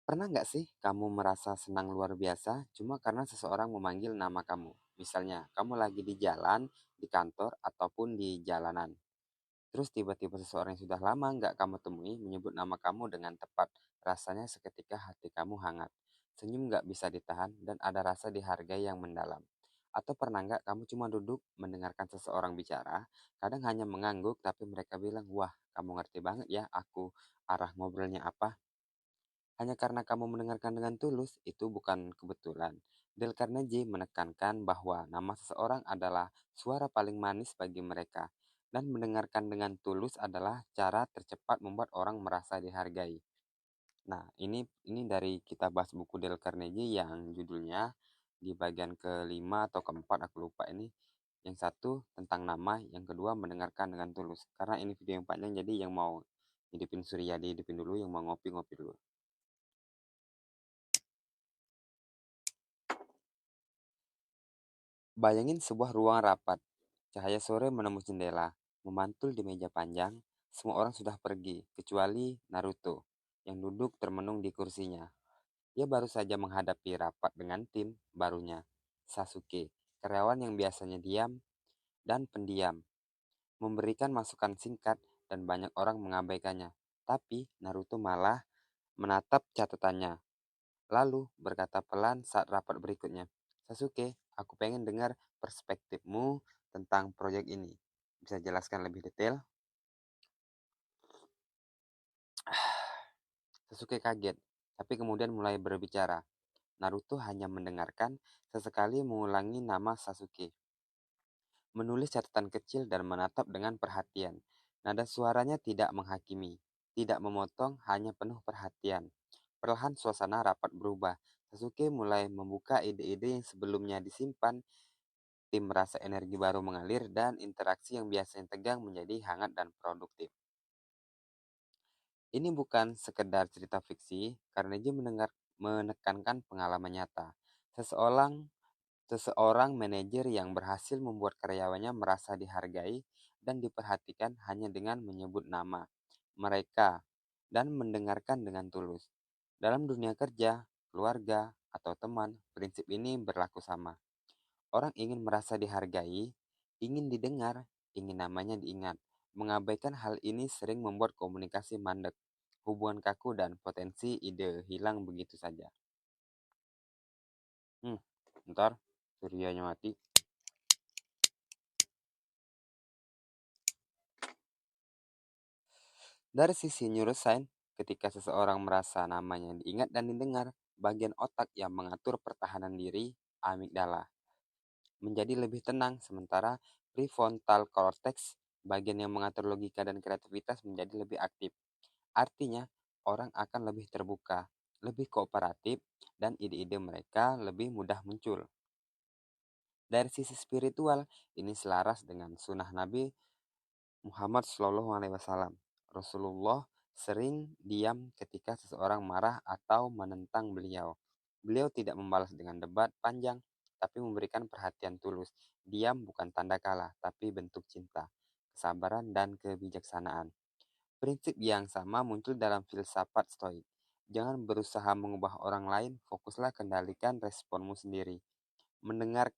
Pernah nggak sih kamu merasa senang luar biasa cuma karena seseorang memanggil nama kamu? Misalnya, kamu lagi di jalan, di kantor, ataupun di jalanan. Terus tiba-tiba seseorang yang sudah lama nggak kamu temui menyebut nama kamu dengan tepat. Rasanya seketika hati kamu hangat. Senyum nggak bisa ditahan dan ada rasa dihargai yang mendalam. Atau pernah nggak kamu cuma duduk mendengarkan seseorang bicara, kadang hanya mengangguk tapi mereka bilang, wah kamu ngerti banget ya aku arah ngobrolnya apa. Hanya karena kamu mendengarkan dengan tulus, itu bukan kebetulan. Dale Carnegie menekankan bahwa nama seseorang adalah suara paling manis bagi mereka, dan mendengarkan dengan tulus adalah cara tercepat membuat orang merasa dihargai. Nah, ini dari kita bahas buku Dale Carnegie yang judulnya di bagian kelima atau keempat, aku lupa ini. Yang satu tentang nama, yang kedua mendengarkan dengan tulus. Karena ini video yang panjang, jadi yang mau hidupin Surya dihidupin dulu, yang mau ngopi-ngopi dulu. Bayangin sebuah ruang rapat. Cahaya sore menembus jendela, memantul di meja panjang. Semua orang sudah pergi, kecuali Naruto, yang duduk termenung di kursinya. Dia baru saja menghadapi rapat dengan tim barunya, Sasuke, karyawan yang biasanya diam dan pendiam, memberikan masukan singkat dan banyak orang mengabaikannya. Tapi Naruto malah menatap catatannya. Lalu berkata pelan saat rapat berikutnya, Sasuke, aku pengen dengar perspektifmu tentang proyek ini. Bisa jelaskan lebih detail? Sasuke kaget, tapi kemudian mulai berbicara. Naruto hanya mendengarkan, sesekali mengulangi nama Sasuke. Menulis catatan kecil dan menatap dengan perhatian. Nada suaranya tidak menghakimi, tidak memotong, hanya penuh perhatian. Perlahan suasana rapat berubah. Sasuke mulai membuka ide-ide yang sebelumnya disimpan. Tim merasa energi baru mengalir dan interaksi yang biasanya tegang menjadi hangat dan produktif. Ini bukan sekedar cerita fiksi, karena dia menekankan pengalaman nyata. Seseorang seseorang manajer yang berhasil membuat karyawannya merasa dihargai dan diperhatikan hanya dengan menyebut nama mereka dan mendengarkan dengan tulus. Dalam dunia kerja, keluarga, atau teman, prinsip ini berlaku sama. Orang ingin merasa dihargai, ingin didengar, ingin namanya diingat. Mengabaikan hal ini sering membuat komunikasi mandek, hubungan kaku, dan potensi ide hilang begitu saja. Ntar Suryanya mati. Dari sisi neuroscience, ketika seseorang merasa namanya diingat dan didengar, bagian otak yang mengatur pertahanan diri, amigdala, menjadi lebih tenang, sementara prefrontal cortex, bagian yang mengatur logika dan kreativitas, menjadi lebih aktif. Artinya, orang akan lebih terbuka, lebih kooperatif, dan ide-ide mereka lebih mudah muncul. Dari sisi spiritual, ini selaras dengan sunnah Nabi Muhammad SAW. Rasulullah sering diam ketika seseorang marah atau menentang beliau. Beliau tidak membalas dengan debat panjang, tapi memberikan perhatian tulus. Diam bukan tanda kalah, tapi bentuk cinta, kesabaran, dan kebijaksanaan. Prinsip yang sama muncul dalam filsafat Stoik. Jangan berusaha mengubah orang lain, fokuslah kendalikan responmu sendiri. Mendengar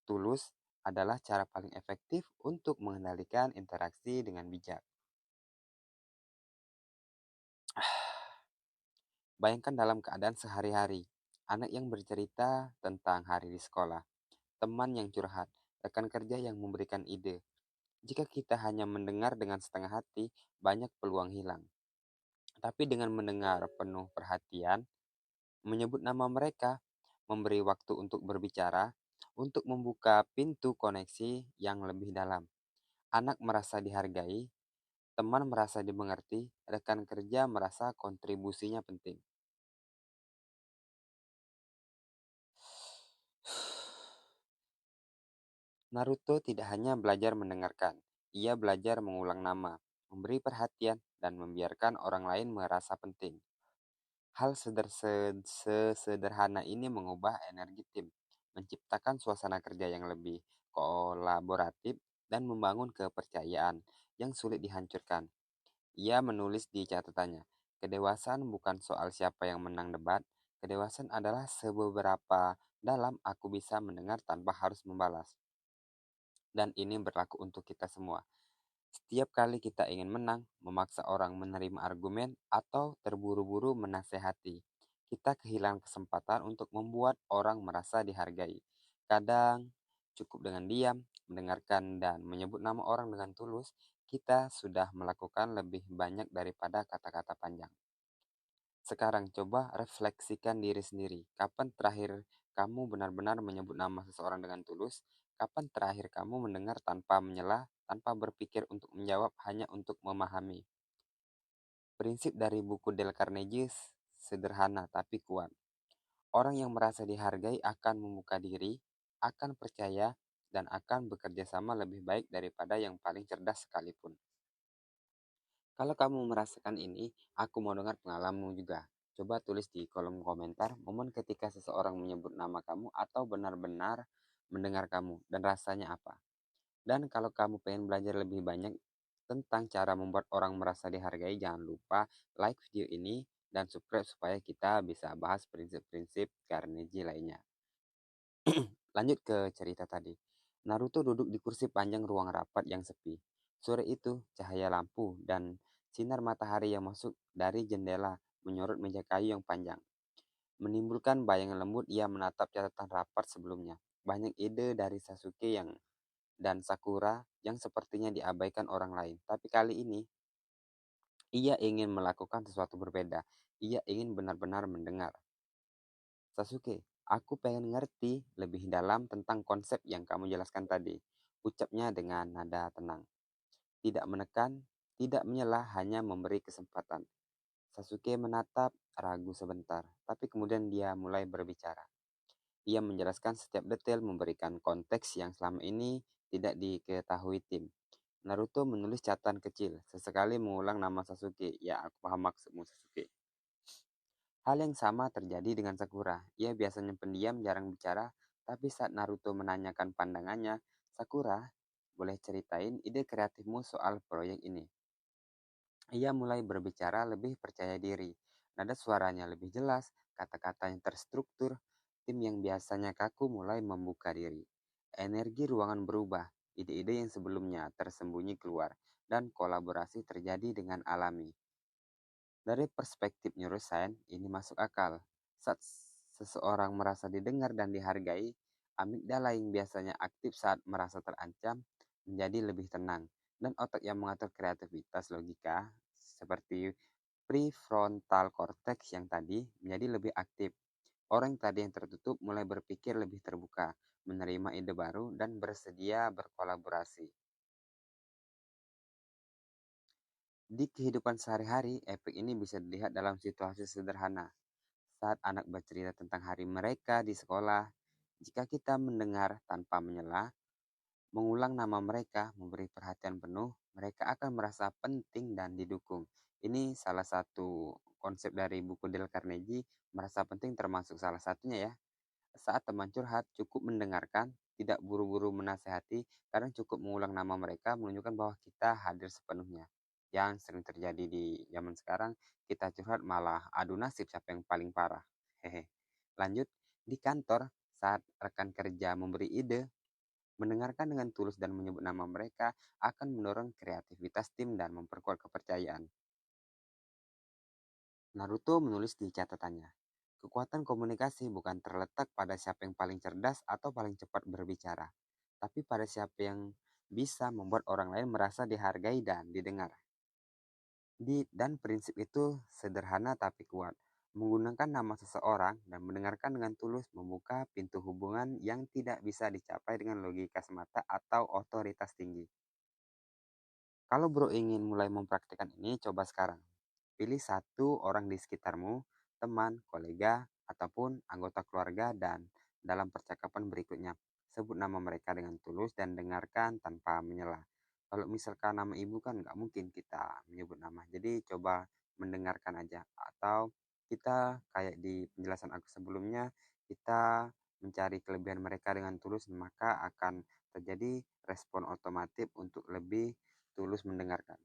tulus adalah cara paling efektif untuk mengendalikan interaksi dengan bijak. Bayangkan dalam keadaan sehari-hari, anak yang bercerita tentang hari di sekolah, teman yang curhat, rekan kerja yang memberikan ide. Jika kita hanya mendengar dengan setengah hati, banyak peluang hilang. Tapi dengan mendengar penuh perhatian, menyebut nama mereka, memberi waktu untuk berbicara, untuk membuka pintu koneksi yang lebih dalam. Anak merasa dihargai, teman merasa dimengerti, rekan kerja merasa kontribusinya penting. Naruto tidak hanya belajar mendengarkan, ia belajar mengulang nama, memberi perhatian, dan membiarkan orang lain merasa penting. Hal sesederhana ini mengubah energi tim, menciptakan suasana kerja yang lebih kolaboratif, dan membangun kepercayaan yang sulit dihancurkan. Ia menulis di catatannya, Kedewasaan bukan soal siapa yang menang debat. Kedewasaan adalah seberapa dalam aku bisa mendengar tanpa harus membalas. Dan ini berlaku untuk kita semua. Setiap kali kita ingin menang, memaksa orang menerima argumen, atau terburu-buru menasehati, kita kehilangan kesempatan untuk membuat orang merasa dihargai. Kadang, cukup dengan diam, mendengarkan, dan menyebut nama orang dengan tulus, kita sudah melakukan lebih banyak daripada kata-kata panjang. Sekarang coba refleksikan diri sendiri. Kapan terakhir kamu benar-benar menyebut nama seseorang dengan tulus? Kapan terakhir kamu mendengar tanpa menyela, tanpa berpikir untuk menjawab, hanya untuk memahami? Prinsip dari buku Dale Carnegie sederhana tapi kuat. Orang yang merasa dihargai akan membuka diri, akan percaya, dan akan bekerja sama lebih baik daripada yang paling cerdas sekalipun. Kalau kamu merasakan ini, aku mau dengar pengalamanmu juga. Coba tulis di kolom komentar momen ketika seseorang menyebut nama kamu atau benar-benar mendengar kamu dan rasanya apa. Dan kalau kamu pengen belajar lebih banyak tentang cara membuat orang merasa dihargai, jangan lupa like video ini dan subscribe supaya kita bisa bahas prinsip-prinsip Carnegie lainnya. Lanjut ke cerita tadi. Naruto duduk di kursi panjang ruang rapat yang sepi. Sore itu, cahaya lampu dan sinar matahari yang masuk dari jendela menyorot meja kayu yang panjang. Menimbulkan bayangan lembut, ia menatap catatan rapat sebelumnya. Banyak ide dari Sasuke dan Sakura yang sepertinya diabaikan orang lain. Tapi kali ini, ia ingin melakukan sesuatu berbeda. Ia ingin benar-benar mendengar. Sasuke, aku pengen ngerti lebih dalam tentang konsep yang kamu jelaskan tadi. Ucapnya dengan nada tenang. Tidak menekan, tidak menyela, hanya memberi kesempatan. Sasuke menatap, ragu sebentar, tapi kemudian dia mulai berbicara. Ia menjelaskan setiap detail, memberikan konteks yang selama ini tidak diketahui tim. Naruto menulis catatan kecil, sesekali mengulang nama Sasuke. Ya, aku paham maksudmu Sasuke. Hal yang sama terjadi dengan Sakura. Ia biasanya pendiam, jarang bicara, tapi saat Naruto menanyakan pandangannya, Sakura, boleh ceritain ide kreatifmu soal proyek ini? Ia mulai berbicara lebih percaya diri. Nada suaranya lebih jelas, kata-katanya terstruktur. Tim yang biasanya kaku mulai membuka diri. Energi ruangan berubah, ide-ide yang sebelumnya tersembunyi keluar, dan kolaborasi terjadi dengan alami. Dari perspektif neuroscience, ini masuk akal. Saat seseorang merasa didengar dan dihargai, amigdala yang biasanya aktif saat merasa terancam menjadi lebih tenang. Dan otak yang mengatur kreativitas logika, seperti prefrontal cortex yang tadi, menjadi lebih aktif. Orang tadi yang tertutup mulai berpikir lebih terbuka, menerima ide baru, dan bersedia berkolaborasi. Di kehidupan sehari-hari, efek ini bisa dilihat dalam situasi sederhana. Saat anak bercerita tentang hari mereka di sekolah, jika kita mendengar tanpa menyela, mengulang nama mereka, memberi perhatian penuh, mereka akan merasa penting dan didukung. Ini salah satu konsep dari buku Dale Carnegie, merasa penting termasuk salah satunya ya. Saat teman curhat, cukup mendengarkan, tidak buru-buru menasehati, kadang cukup mengulang nama mereka menunjukkan bahwa kita hadir sepenuhnya. Yang sering terjadi di zaman sekarang, kita curhat malah adu nasib siapa yang paling parah. Hehe. Lanjut, di kantor, saat rekan kerja memberi ide, mendengarkan dengan tulus dan menyebut nama mereka akan mendorong kreativitas tim dan memperkuat kepercayaan. Naruto menulis di catatannya, kekuatan komunikasi bukan terletak pada siapa yang paling cerdas atau paling cepat berbicara, tapi pada siapa yang bisa membuat orang lain merasa dihargai dan didengar. Dan prinsip itu sederhana tapi kuat. Menggunakan nama seseorang dan mendengarkan dengan tulus membuka pintu hubungan yang tidak bisa dicapai dengan logika semata atau otoritas tinggi. Kalau bro ingin mulai mempraktikkan ini, coba sekarang. Pilih satu orang di sekitarmu, teman, kolega, ataupun anggota keluarga dan dalam percakapan berikutnya, sebut nama mereka dengan tulus dan dengarkan tanpa menyela. Kalau misalkan nama ibu kan nggak mungkin kita menyebut nama, jadi coba mendengarkan aja. Atau kita kayak di penjelasan aku sebelumnya, kita mencari kelebihan mereka dengan tulus, maka akan terjadi respon otomatis untuk lebih tulus mendengarkan.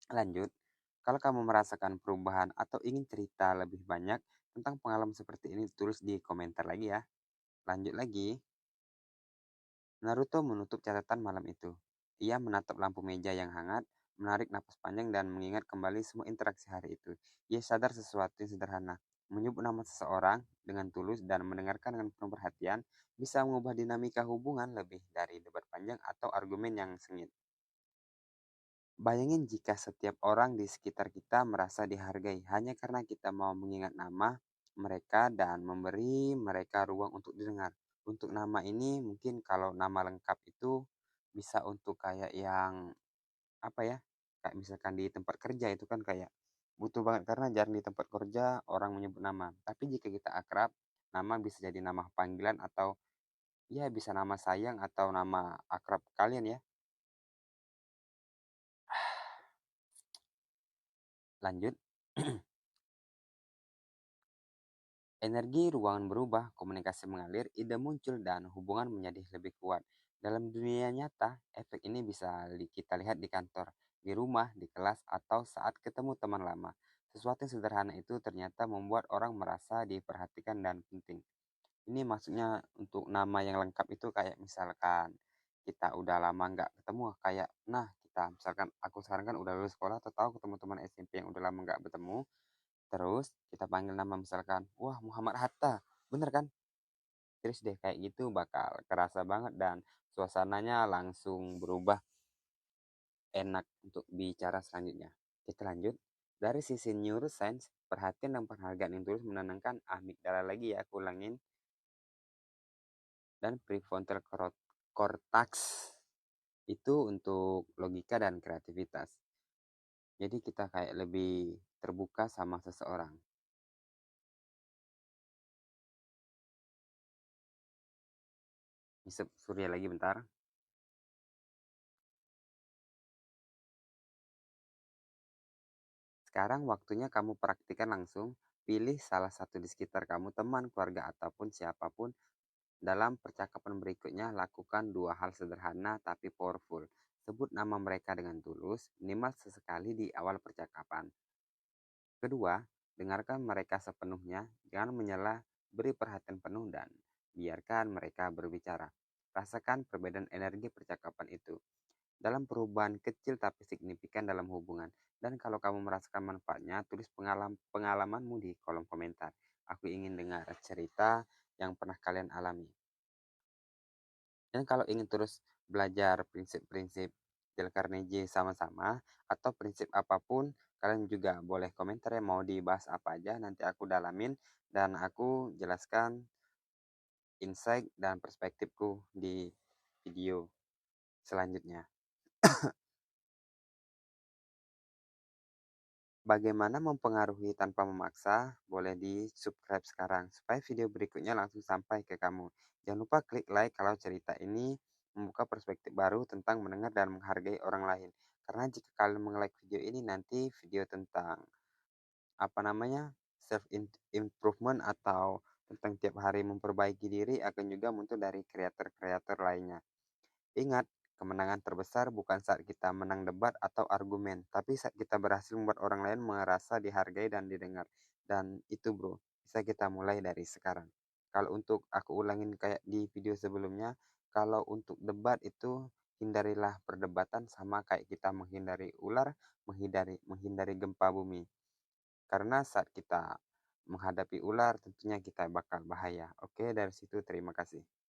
Lanjut, Kalau kamu merasakan perubahan atau ingin cerita lebih banyak tentang pengalaman seperti ini, tulis di komentar lagi ya. Lanjut lagi. Naruto menutup catatan malam itu. Ia menatap lampu meja yang hangat, menarik napas panjang dan mengingat kembali semua interaksi hari itu. Ia sadar sesuatu yang sederhana. Menyebut nama seseorang dengan tulus dan mendengarkan dengan penuh perhatian bisa mengubah dinamika hubungan lebih dari debat panjang atau argumen yang sengit. Bayangin jika setiap orang di sekitar kita merasa dihargai hanya karena kita mau mengingat nama mereka dan memberi mereka ruang untuk didengar. Untuk nama ini mungkin kalau nama lengkap itu bisa untuk kayak yang apa ya? Kayak misalkan di tempat kerja itu kan kayak butuh banget karena jarang di tempat kerja orang menyebut nama. Tapi jika kita akrab, nama bisa jadi nama panggilan atau ya bisa nama sayang atau nama akrab kalian ya. Lanjut. Energi ruangan berubah, komunikasi mengalir, ide muncul, dan hubungan menjadi lebih kuat. Dalam dunia nyata, efek ini bisa kita lihat di kantor, di rumah, di kelas, atau saat ketemu teman lama. Sesuatu yang sederhana itu ternyata membuat orang merasa diperhatikan dan penting. Ini maksudnya untuk nama yang lengkap itu kayak misalkan kita udah lama nggak ketemu, kayak nah kita misalkan aku sekarang kan udah lulus sekolah atau tahu ketemu teman SMP yang udah lama nggak bertemu. Terus kita panggil nama misalkan, wah Muhammad Hatta, bener kan? Terus deh kayak gitu bakal kerasa banget dan suasananya langsung berubah enak untuk bicara selanjutnya. Kita lanjut. Dari sisi neuroscience, perhatian dan penghargaan yang tulus menenangkan amigdala lagi ya, aku ulangin, dan prefrontal cortex itu untuk logika dan kreativitas. Jadi kita kayak lebih terbuka sama seseorang. Bisa surya lagi bentar. Sekarang waktunya kamu praktikkan langsung. Pilih salah satu di sekitar kamu, teman, keluarga, ataupun siapapun. Dalam percakapan berikutnya, lakukan dua hal sederhana tapi powerful. Sebut nama mereka dengan tulus, minimal sesekali di awal percakapan. Kedua, dengarkan mereka sepenuhnya, jangan menyela, beri perhatian penuh dan biarkan mereka berbicara. Rasakan perbedaan energi percakapan itu dalam perubahan kecil tapi signifikan dalam hubungan. Dan kalau kamu merasakan manfaatnya, tulis pengalamanmu di kolom komentar. Aku ingin dengar cerita yang pernah kalian alami. Dan kalau ingin terus belajar prinsip-prinsip Dale Carnegie sama-sama, atau prinsip apapun, kalian juga boleh komentar ya mau dibahas apa aja, nanti aku dalamin dan aku jelaskan insight dan perspektifku di video selanjutnya. Bagaimana mempengaruhi tanpa memaksa? Boleh di-subscribe sekarang supaya video berikutnya langsung sampai ke kamu. Jangan lupa klik like kalau cerita ini membuka perspektif baru tentang mendengar dan menghargai orang lain. Karena jika kalian meng-like video ini nanti video tentang apa namanya self improvement atau tentang tiap hari memperbaiki diri akan juga muncul dari kreator-kreator lainnya. Ingat, kemenangan terbesar bukan saat kita menang debat atau argumen, tapi saat kita berhasil membuat orang lain merasa dihargai dan didengar. Dan itu bro, bisa kita mulai dari sekarang. Kalau untuk aku ulangin kayak di video sebelumnya, kalau untuk debat itu hindarilah perdebatan sama kayak kita menghindari ular, menghindari gempa bumi. Karena saat kita menghadapi ular tentunya kita bakal bahaya. Oke, dari situ terima kasih.